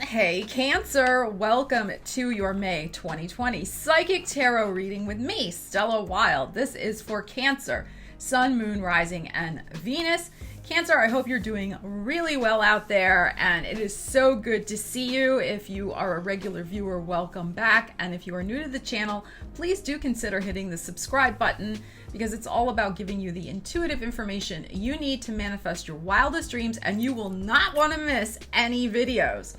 Hey Cancer, welcome to your May 2020 Psychic Tarot reading with me, Stella Wilde. This is for Cancer, Sun, Moon, Rising, and Venus. Cancer, I hope you're doing really well out there, and it is so good to see you. If you are a regular viewer, welcome back. And if you are new to the channel, please do consider hitting the subscribe button, because it's all about giving you the intuitive information you need to manifest your wildest dreams, and you will not want to miss any videos.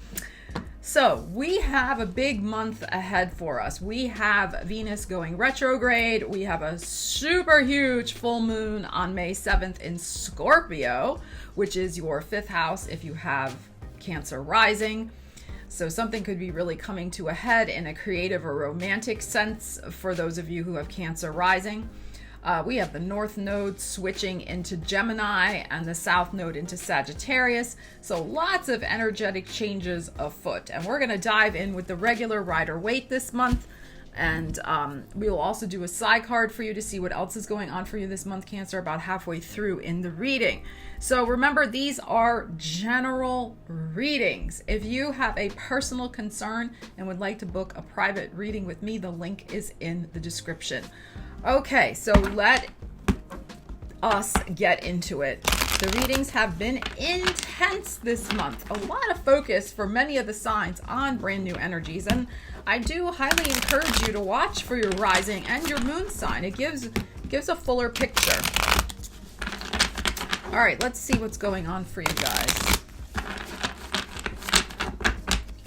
So we have a big month ahead for us. We have Venus going retrograde. We have a super huge full moon on May 7th in Scorpio, which is your 5th house if you have Cancer rising. So something could be really coming to a head in a creative or romantic sense for those of you who have Cancer rising. We have the North Node switching into Gemini and the South Node into Sagittarius. So lots of energetic changes afoot. And we're going to dive in with the regular Rider-Waite this month. And we will also do a side card for you to see what else is going on for you this month, Cancer, about halfway through in the reading. So remember, these are general readings. If you have a personal concern and would like to book a private reading with me, the link is in the description. Okay, so let us get into it. The readings have been intense this month. A lot of focus for many of the signs on brand new energies. And I do highly encourage you to watch for your rising and your moon sign. It gives a fuller picture. All right, let's see what's going on for you guys.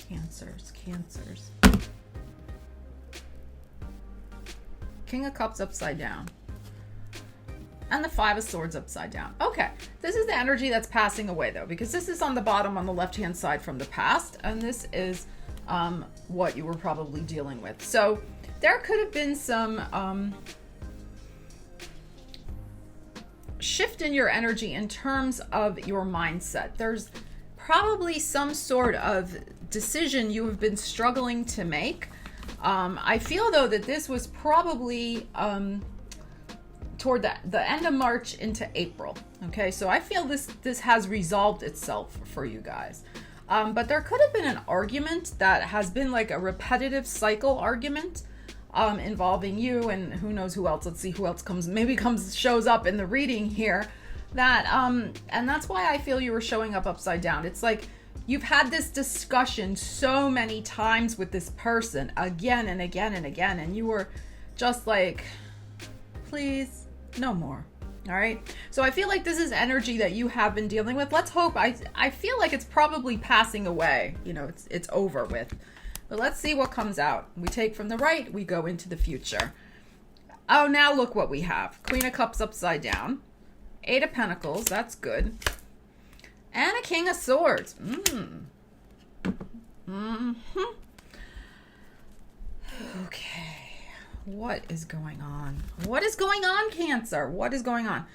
Cancers. King of Cups upside down. And the Five of Swords upside down. Okay, this is the energy that's passing away though, because this is on the bottom on the left-hand side from the past, and this is what you were probably dealing with. So there could have been some shift in your energy in terms of your mindset. There's probably some sort of decision you have been struggling to make. I feel though that this was probably toward the end of March into April. Okay, so I feel this has resolved itself for you guys. But there could have been an argument that has been like a repetitive cycle argument involving you and who knows who else. Let's see who else shows up in the reading here. That and that's why I feel you were showing up upside down. It's like you've had this discussion so many times with this person again and again and again, and you were just like, please, no more. All right. So I feel like this is energy that you have been dealing with. Let's hope. I feel like it's probably passing away. You know, it's over with. But let's see what comes out. We take from the right, we go into the future. Oh, now look what we have. Queen of Cups upside down. 8 of Pentacles, that's good. And a King of Swords. Okay. What is going on? What is going on, Cancer? What is going on?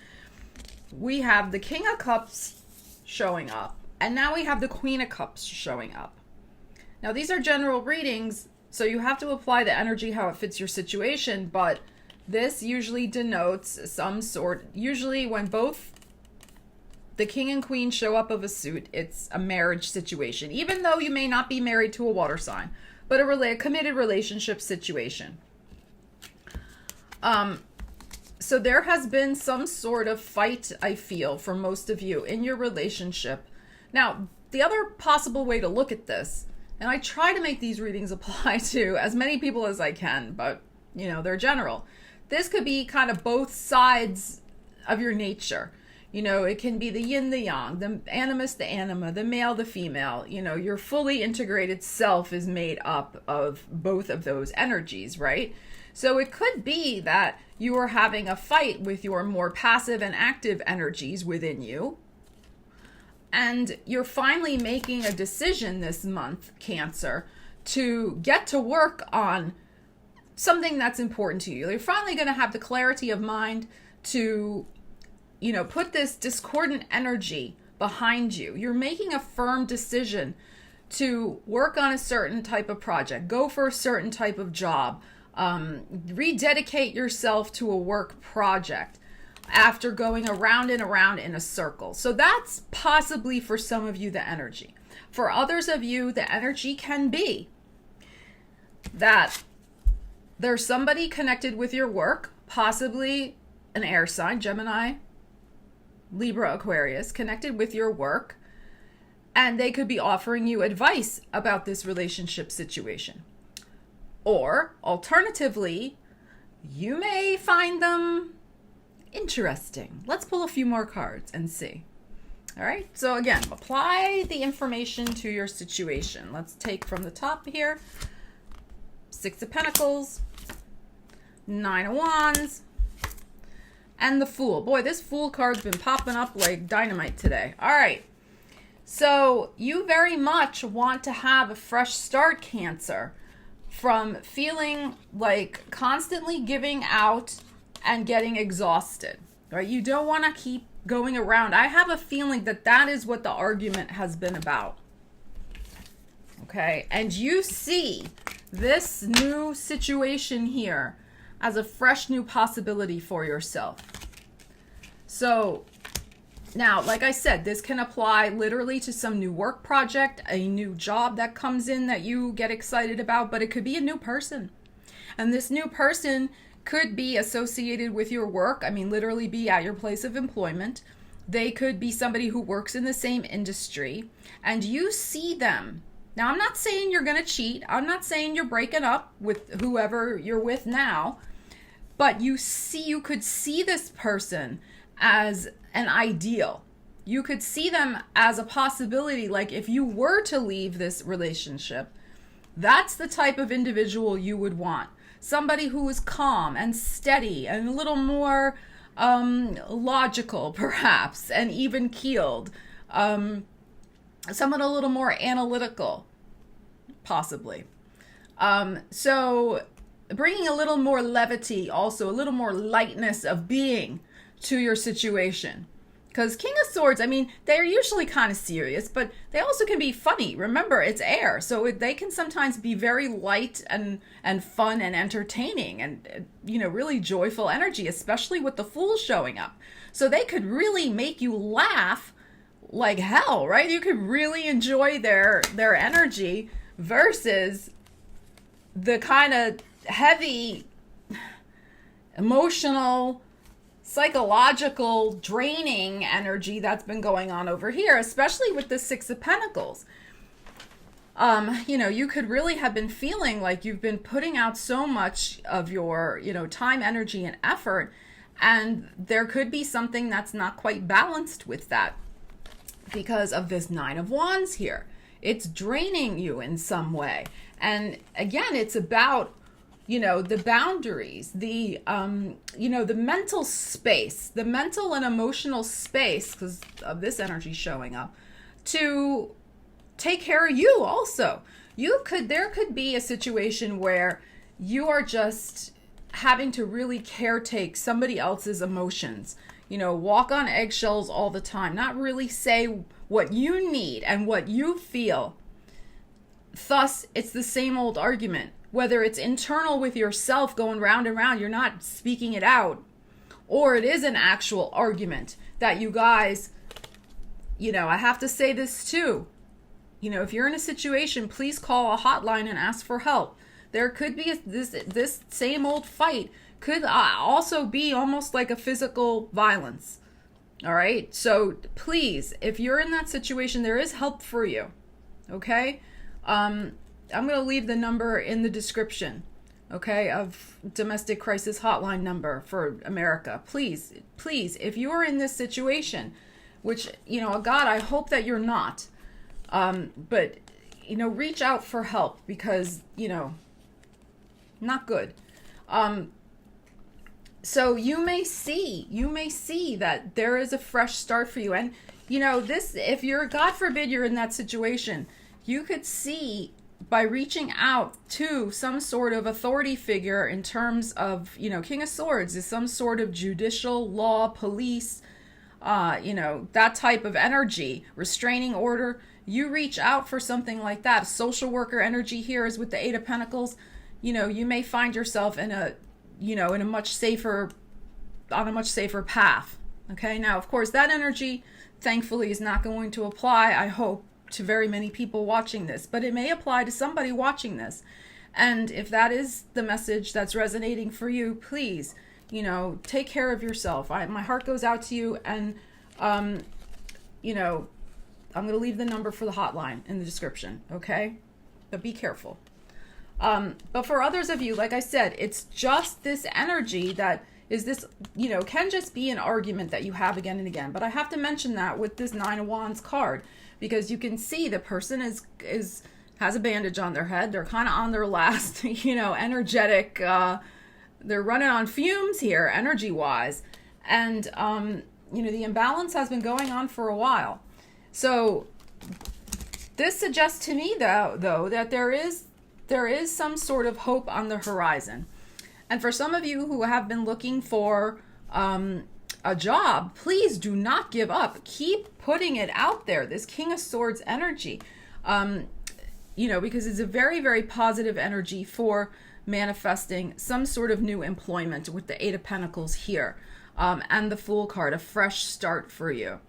We have the King of Cups showing up. And now we have the Queen of Cups showing up. Now, these are general readings, so you have to apply the energy how it fits your situation. But this usually denotes some sort. Usually when both the king and queen show up of a suit, it's a marriage situation, even though you may not be married to a water sign, but a committed relationship situation. So there has been some sort of fight, I feel, for most of you in your relationship. Now, the other possible way to look at this, and I try to make these readings apply to as many people as I can, but, you know, they're general. This could be kind of both sides of your nature. You know, it can be the yin, the yang, the animus, the anima, the male, the female. You know, your fully integrated self is made up of both of those energies, right? So it could be that you are having a fight with your more passive and active energies within you. And you're finally making a decision this month, Cancer, to get to work on something that's important to you. You're finally going to have the clarity of mind to, you know, put this discordant energy behind you. You're making a firm decision to work on a certain type of project, go for a certain type of job, rededicate yourself to a work project after going around and around in a circle. So that's possibly for some of you the energy. For others of you, the energy can be that there's somebody connected with your work, possibly an air sign, Gemini, Libra, Aquarius, connected with your work, and they could be offering you advice about this relationship situation. Or alternatively, you may find them interesting. Let's pull a few more cards and see. All right, so again, apply the information to your situation. Let's take from the top here. Six of Pentacles, Nine of Wands, and the Fool. Boy, this Fool card's been popping up like dynamite today. All right, so you very much want to have a fresh start, Cancer, from feeling like constantly giving out and getting exhausted, right? You don't want to keep going around. I have a feeling that that is what the argument has been about. Okay, and you see this new situation here as a fresh new possibility for yourself. So now, like I said, this can apply literally to some new work project, a new job that comes in that you get excited about, but it could be a new person. And this new person could be associated with your work. I mean, literally be at your place of employment. They could be somebody who works in the same industry, and you see them. Now, I'm not saying you're going to cheat. I'm not saying you're breaking up with whoever you're with now, but you could see this person as an ideal. You could see them as a possibility. Like if you were to leave this relationship, that's the type of individual you would want. Somebody who is calm and steady and a little more logical, perhaps, and even keeled. Someone a little more analytical, possibly. So bringing a little more levity, also a little more lightness of being to your situation. Because King of Swords, I mean, they're usually kind of serious, but they also can be funny. Remember, it's air, so they can sometimes be very light and fun and entertaining and, you know, really joyful energy, especially with the Fool showing up. So they could really make you laugh like hell, right? You could really enjoy their energy versus the kind of heavy, emotional, psychological, draining energy that's been going on over here, especially with the Six of Pentacles. You know, you could really have been feeling like you've been putting out so much of your, you know, time, energy, and effort, and there could be something that's not quite balanced with that because of this Nine of Wands here. It's draining you in some way. And again, it's about, you know, the boundaries, the, you know, the mental space, the mental and emotional space, because of this energy showing up, to take care of you also. There could be a situation where you are just having to really caretake somebody else's emotions, you know, walk on eggshells all the time, not really say what you need and what you feel. Thus, it's the same old argument. Whether it's internal with yourself going round and round, you're not speaking it out, or it is an actual argument that you guys, you know, I have to say this too. You know, if you're in a situation, please call a hotline and ask for help. There could be this same old fight could also be almost like a physical violence. All right. So please, if you're in that situation, there is help for you. Okay. I'm going to leave the number in the description, okay, of domestic crisis hotline number for America. Please, if you are in this situation, which, you know, God, I hope that you're not, but, you know, reach out for help because, you know, not good. So you may see that there is a fresh start for you. And, you know, this, if you're, God forbid you're in that situation, you could see by reaching out to some sort of authority figure in terms of, you know, King of Swords is some sort of judicial law, police, you know, that type of energy, restraining order. You reach out for something like that. A social worker energy here is with the Eight of Pentacles. You know, you may find yourself in a, you know, in a much safer, on a much safer path. Okay. Now, of course, that energy, thankfully, is not going to apply, I hope, to very many people watching this, but it may apply to somebody watching this. And if that is the message that's resonating for you, please, you know, take care of yourself. My heart goes out to you. And, you know, I'm going to leave the number for the hotline in the description. Okay. But be careful. But for others of you, like I said, it's just this energy that is this, you know, can just be an argument that you have again and again. But I have to mention that with this 9 of Wands card, because you can see the person has a bandage on their head. They're kind of on their last, you know, energetic, they're running on fumes here, energy-wise. And, you know, the imbalance has been going on for a while. So this suggests to me, though, that there is some sort of hope on the horizon. And for some of you who have been looking for a job, please do not give up. Keep putting it out there, this King of Swords energy. You know, because it's a very, very positive energy for manifesting some sort of new employment with the 8 of Pentacles here, and the Fool card, a fresh start for you.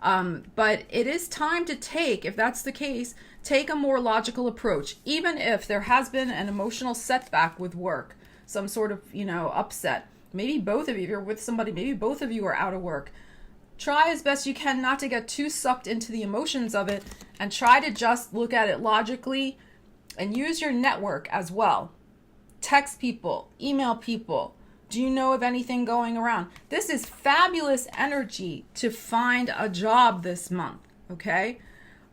But it is time to take, if that's the case, take a more logical approach, even if there has been an emotional setback with work, some sort of, you know, upset. Maybe both of you, if you're with somebody, maybe both of you are out of work. Try as best you can not to get too sucked into the emotions of it, and try to just look at it logically and use your network as well. Text people, email people. Do you know of anything going around? This is fabulous energy to find a job this month, okay?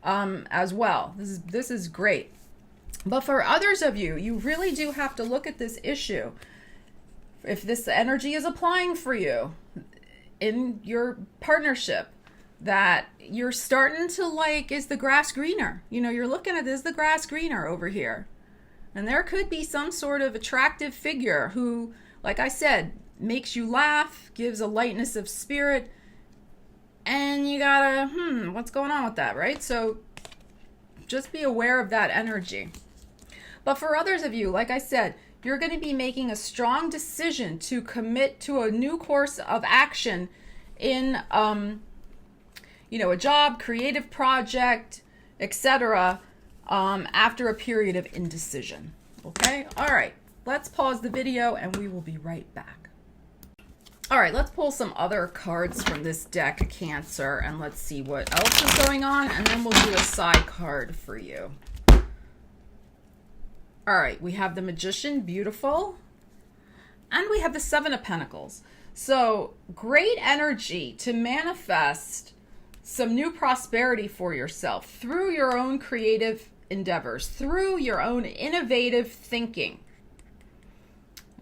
As well. This is great. But for others of you, you really do have to look at this issue. If this energy is applying for you in your partnership, that you're starting to like, is the grass greener? You know, you're looking at, is the grass greener over here? And there could be some sort of attractive figure who, like I said, makes you laugh, gives a lightness of spirit, and you gotta, what's going on with that, right? So just be aware of that energy. But for others of you, like I said, you're going to be making a strong decision to commit to a new course of action in, you know, a job, creative project, etc., after a period of indecision. Okay? All right. Let's pause the video and we will be right back. All right, let's pull some other cards from this deck, Cancer, and let's see what else is going on, and then we'll do a side card for you. All right, we have the Magician, beautiful. And we have the 7 of Pentacles. So great energy to manifest some new prosperity for yourself through your own creative endeavors, through your own innovative thinking.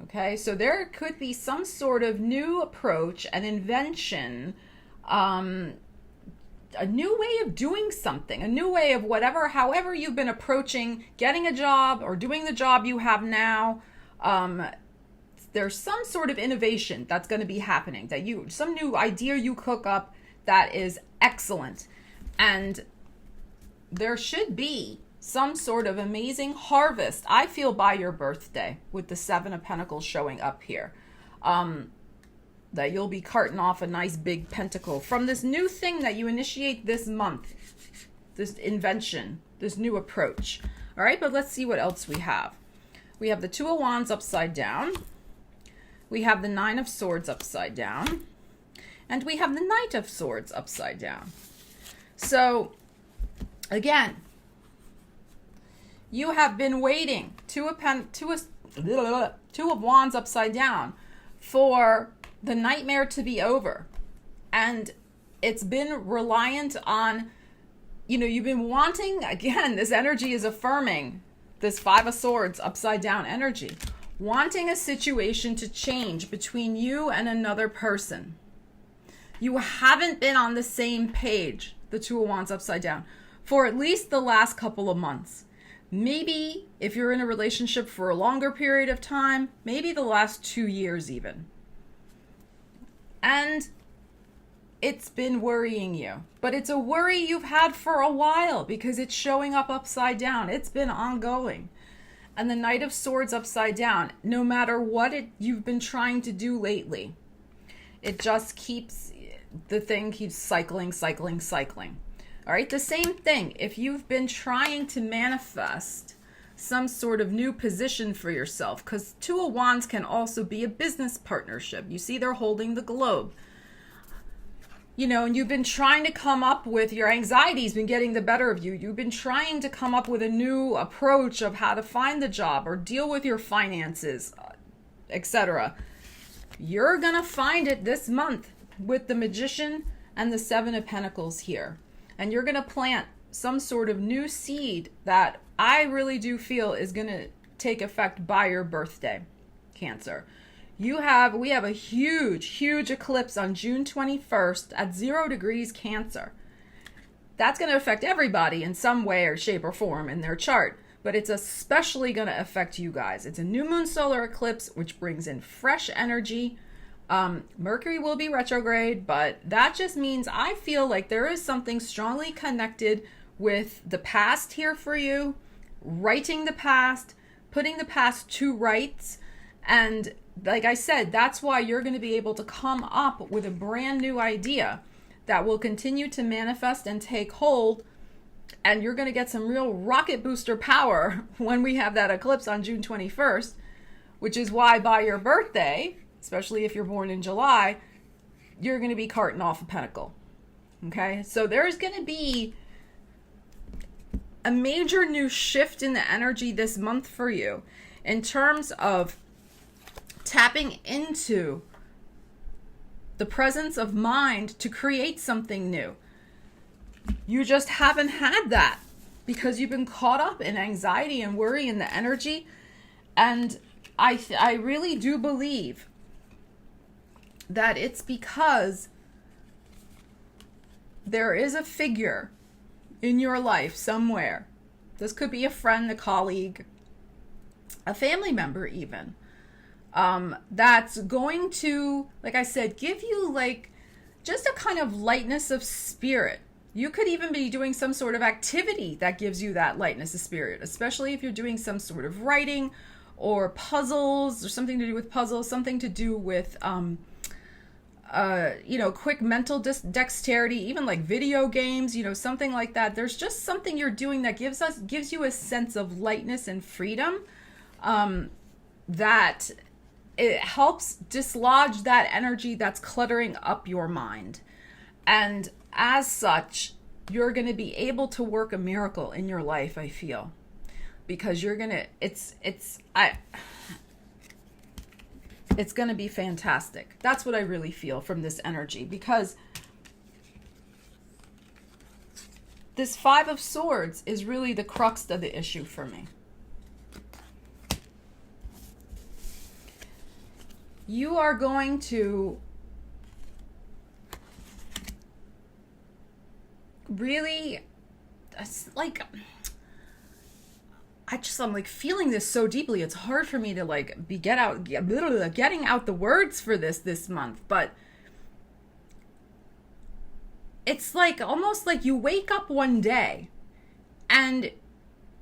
Okay, so there could be some sort of new approach, an invention, a new way of doing something, a new way of whatever, however you've been approaching getting a job or doing the job you have now. There's some sort of innovation that's going to be happening, that some new idea you cook up that is excellent. And there should be some sort of amazing harvest, I feel, by your birthday, with the 7 of Pentacles showing up here. That you'll be carting off a nice big pentacle from this new thing that you initiate this month, this invention, this new approach. All right, but let's see what else we have. We have the 2 of Wands upside down. We have the 9 of Swords upside down. And we have the Knight of Swords upside down. So, again, you have been waiting, 2 of Wands upside down, for the nightmare to be over. And it's been reliant on, you know, you've been wanting, again, this energy is affirming this 5 of Swords upside down energy, wanting a situation to change between you and another person. You haven't been on the same page, the 2 of Wands upside down, for at least the last couple of months. Maybe if you're in a relationship for a longer period of time, maybe the last 2 years even. And it's been worrying you. But it's a worry you've had for a while because it's showing up upside down. It's been ongoing. And the Knight of Swords upside down, no matter what you've been trying to do lately, it just keeps, the thing keeps cycling. All right, the same thing. If you've been trying to manifest some sort of new position for yourself, because Two of Wands can also be a business partnership. You see, they're holding the globe. You know, and you've been trying to come up with, your anxiety's been getting the better of you. You've been trying to come up with a new approach of how to find the job or deal with your finances, etc. You're going to find it this month with the Magician and the Seven of Pentacles here. And you're going to plant some sort of new seed that I really do feel is going to take effect by your birthday, Cancer. We have a huge eclipse on June 21st at 0 degrees Cancer. That's going to affect everybody in some way or shape or form in their chart, but it's especially going to affect you guys. It's a new moon solar eclipse, which brings in fresh energy. Mercury will be retrograde, but that just means I feel like there is something strongly connected with the past here for you, writing the past, putting the past to rights. And like I said, that's why you're going to be able to come up with a brand new idea that will continue to manifest and take hold. And you're going to get some real rocket booster power when we have that eclipse on June 21st, which is why by your birthday, especially if you're born in July, you're going to be carting off a pentacle. Okay? So there's going to be a major new shift in the energy this month for you in terms of tapping into the presence of mind to create something new. You just haven't had that because you've been caught up in anxiety and worry and the energy. And I really do believe that it's because there is a figure in your life somewhere. This could be a friend, a colleague, a family member even. That's going to, like I said, give you like just a kind of lightness of spirit. You could even be doing some sort of activity that gives you that lightness of spirit, especially if you're doing some sort of writing or puzzles or something to do with puzzles, something to do with, quick mental dexterity, even like video games, something like that. There's just something you're doing that gives you a sense of lightness and freedom, that it helps dislodge that energy that's cluttering up your mind. And as such, you're going to be able to work a miracle in your life, I feel, because you're going to, it's going to be fantastic. That's what I really feel from this energy, because this Five of Swords is really the crux of the issue for me. You are going to really, I'm like feeling this so deeply. It's hard for me to like getting out the words for this month, but it's like almost like you wake up one day and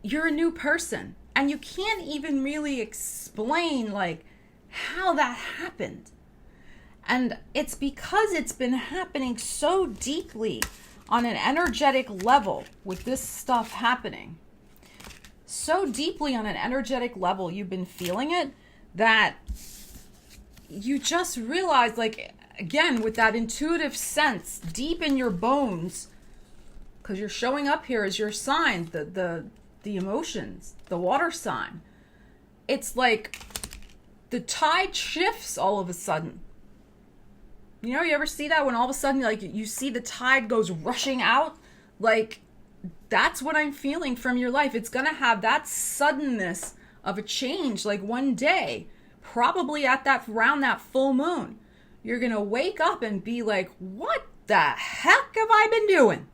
you're a new person and you can't even really explain like how that happened. And it's because it's been happening so deeply on an energetic level with this stuff happening. So deeply on an energetic level, you've been feeling it that you just realize, like, again, with that intuitive sense deep in your bones, because you're showing up here as your sign, the emotions, the water sign. It's like the tide shifts all of a sudden. You ever see that when all of a sudden, like, you see the tide goes rushing out? Like, that's what I'm feeling from your life. It's going to have that suddenness of a change, like one day, probably around that full moon. You're going to wake up and be like, what the heck have I been doing?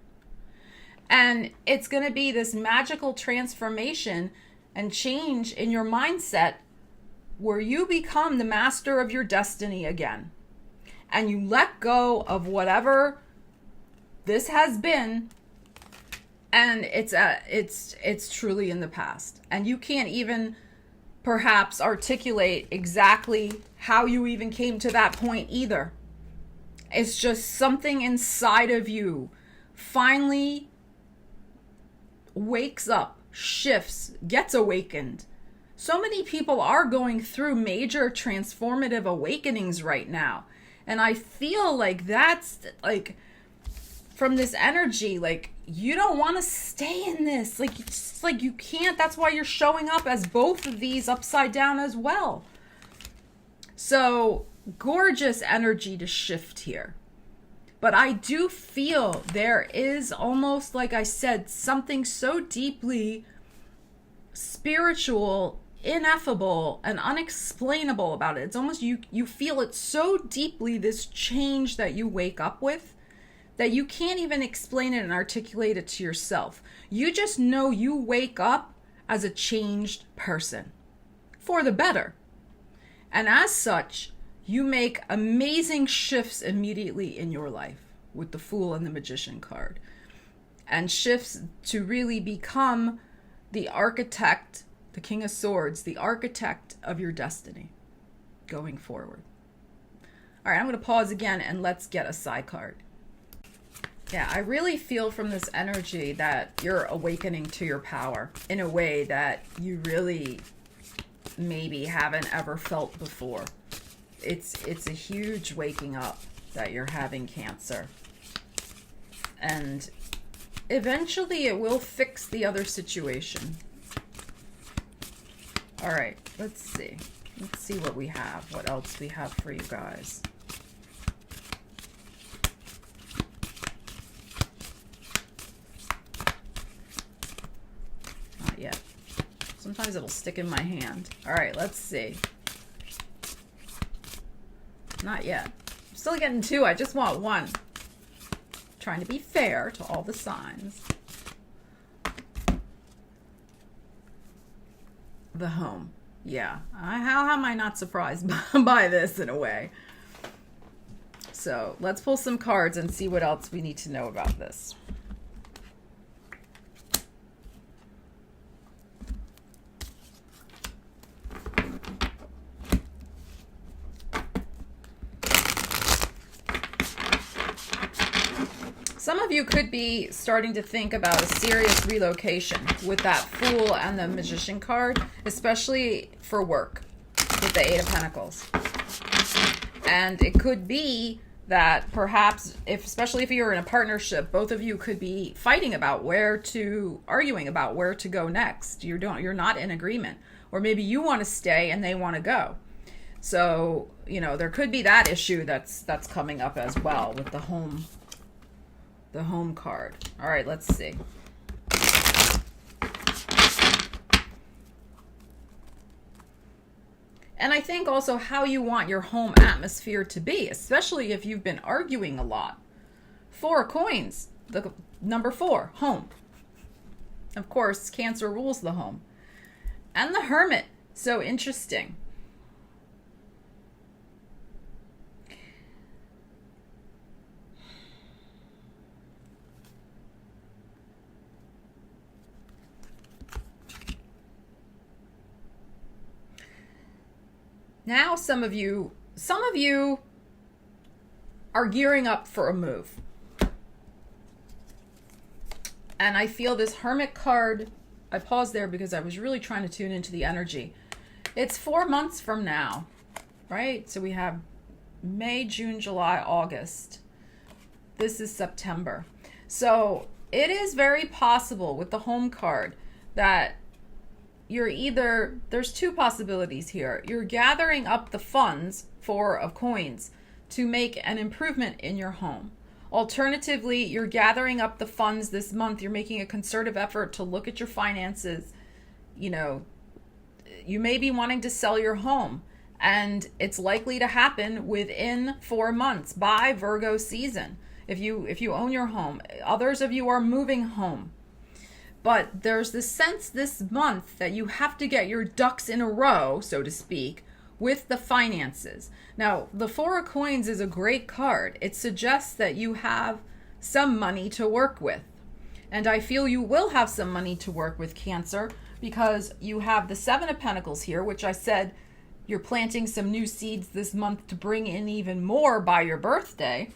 And it's going to be this magical transformation and change in your mindset where you become the master of your destiny again. And you let go of whatever this has been, and it's truly in the past. And you can't even perhaps articulate exactly how you even came to that point either. It's just something inside of you finally wakes up, shifts, gets awakened. So many people are going through major transformative awakenings right now. And I feel like that's like, from this energy, like, you don't want to stay in this. Like, it's like you can't. That's why you're showing up as both of these upside down as well. So, gorgeous energy to shift here. But I do feel there is almost, like I said, something so deeply spiritual, ineffable, and unexplainable about it. It's almost you feel it so deeply, this change that you wake up with, that you can't even explain it and articulate it to yourself. You just know you wake up as a changed person for the better. And as such, you make amazing shifts immediately in your life with the Fool and the Magician card. And shifts to really become the architect, the King of Swords, the architect of your destiny going forward. All right, I'm going to pause again and let's get a side card. Yeah, I really feel from this energy that you're awakening to your power in a way that you really maybe haven't ever felt before. It's a huge waking up that you're having, Cancer. And eventually it will fix the other situation. All right, let's see. Let's see what we have, what else we have for you guys. Not yet. Sometimes it'll stick in my hand. All right, let's see. Not yet. I'm still getting two. I just want one. Trying to be fair to all the signs. The Home. Yeah. How am I not surprised by this in a way? So let's pull some cards and see what else we need to know about this. Some of you could be starting to think about a serious relocation with that Fool and the Magician card, especially for work with the Eight of Pentacles. And it could be that perhaps, especially if you're in a partnership, both of you could be fighting about arguing about where to go next. You're not in agreement. Or maybe you want to stay and they want to go. So, there could be that issue that's coming up as well with the Home. The Home card. All right, let's see. And I think also how you want your home atmosphere to be, especially if you've been arguing a lot. 4 of Coins, the number 4, home. Of course, Cancer rules the home. And the Hermit, so interesting. Now some of you are gearing up for a move. And I feel this Hermit card, I paused there because I was really trying to tune into the energy. It's 4 months from now, right? So we have May, June, July, August. This is September. So it is very possible with the Home card that there's 2 possibilities here. You're gathering up the funds, 4 of Coins, to make an improvement in your home. Alternatively, you're gathering up the funds this month. You're making a concerted effort to look at your finances. You may be wanting to sell your home, and it's likely to happen within 4 months by Virgo season. If you own your home, others of you are moving home. But there's this sense this month that you have to get your ducks in a row, so to speak, with the finances. Now, the 4 of Coins is a great card. It suggests that you have some money to work with. And I feel you will have some money to work with, Cancer, because you have the 7 of Pentacles here, which I said you're planting some new seeds this month to bring in even more by your birthday.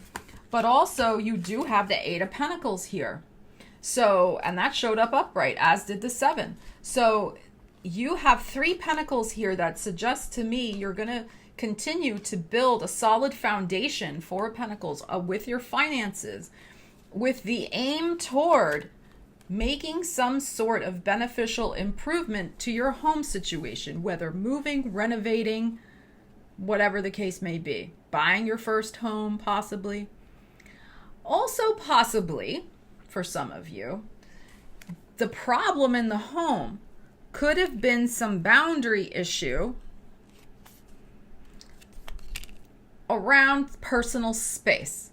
But also you do have the 8 of Pentacles here. So, and that showed up upright, as did the 7. So you have 3 pentacles here that suggests to me you're going to continue to build a solid foundation, 4 of Pentacles, with your finances, with the aim toward making some sort of beneficial improvement to your home situation, whether moving, renovating, whatever the case may be. Buying your first home, possibly. Also, possibly, for some of you, the problem in the home could have been some boundary issue around personal space.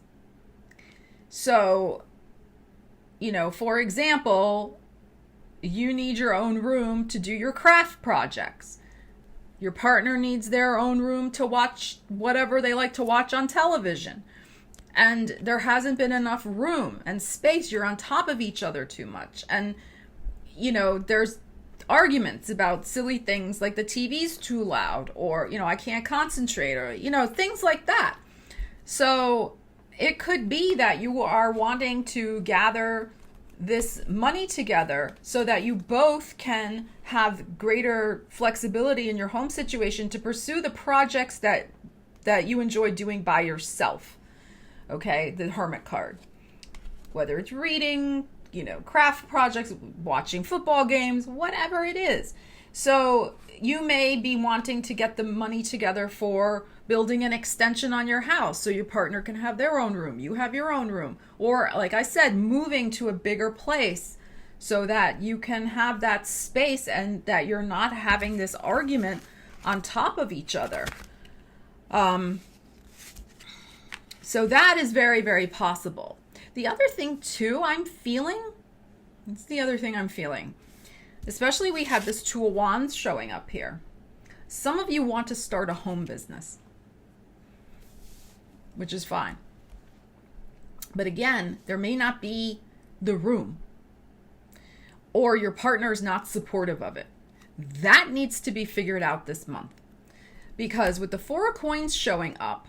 So, for example, you need your own room to do your craft projects. Your partner needs their own room to watch whatever they like to watch on television. And there hasn't been enough room and space. You're on top of each other too much. And, there's arguments about silly things like the TV's too loud, or, I can't concentrate, or, things like that. So it could be that you are wanting to gather this money together so that you both can have greater flexibility in your home situation to pursue the projects that you enjoy doing by yourself. Okay, the Hermit card. Whether it's reading, craft projects, watching football games, whatever it is. So you may be wanting to get the money together for building an extension on your house so your partner can have their own room, you have your own room. Or, like I said, moving to a bigger place so that you can have that space and that you're not having this argument on top of each other. So that is very, very possible. The other thing too especially we have this 2 of Wands showing up here. Some of you want to start a home business, which is fine. But again, there may not be the room, or your partner is not supportive of it. That needs to be figured out this month. Because with the 4 of Coins showing up,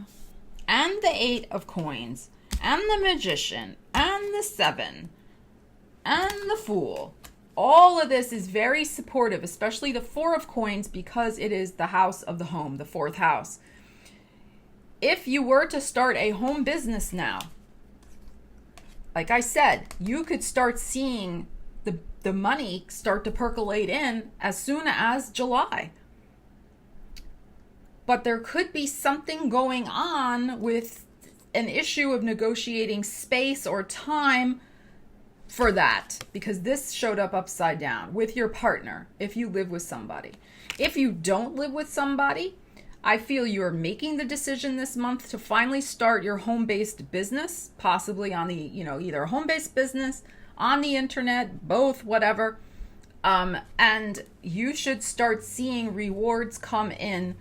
and the 8 of Coins, and the Magician, and the 7, and the Fool, all of this is very supportive, especially the 4 of Coins, because it is the house of the home, the 4th house. If you were to start a home business now, like I said, you could start seeing the money start to percolate in as soon as July. But there could be something going on with an issue of negotiating space or time for that, because this showed up upside down with your partner if you live with somebody. If you don't live with somebody, I feel you're making the decision this month to finally start your home-based business, possibly on the, either a home-based business, on the internet, both, whatever. And you should start seeing rewards come in.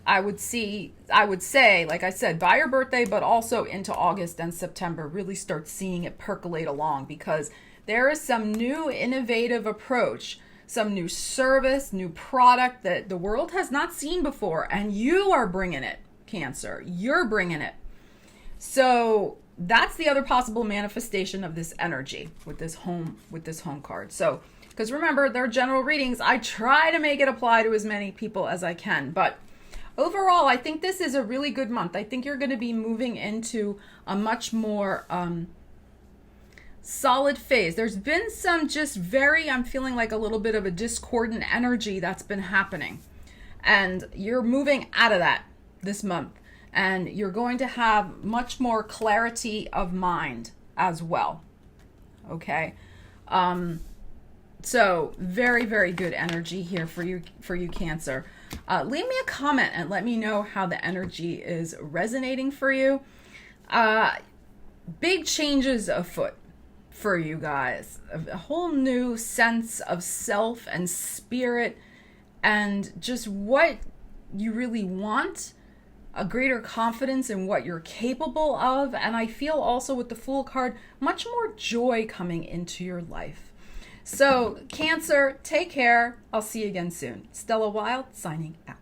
I would say, like I said, by your birthday, but also into August and September, really start seeing it percolate along, because there is some new innovative approach, some new service, new product that the world has not seen before. And you are bringing it, Cancer. You're bringing it. So that's the other possible manifestation of this energy with this home card. So, because remember, they're general readings. I try to make it apply to as many people as I can, but overall, I think this is a really good month. I think you're going to be moving into a much more solid phase. There's been some I'm feeling like a little bit of a discordant energy that's been happening. And you're moving out of that this month. And you're going to have much more clarity of mind as well. Okay? So very, very good energy here for you, Cancer. Leave me a comment and let me know how the energy is resonating for you. Big changes afoot for you guys. A whole new sense of self and spirit and just what you really want. A greater confidence in what you're capable of. And I feel also with the Fool card, much more joy coming into your life. So, Cancer, take care. I'll see you again soon. Stella Wilde, signing out.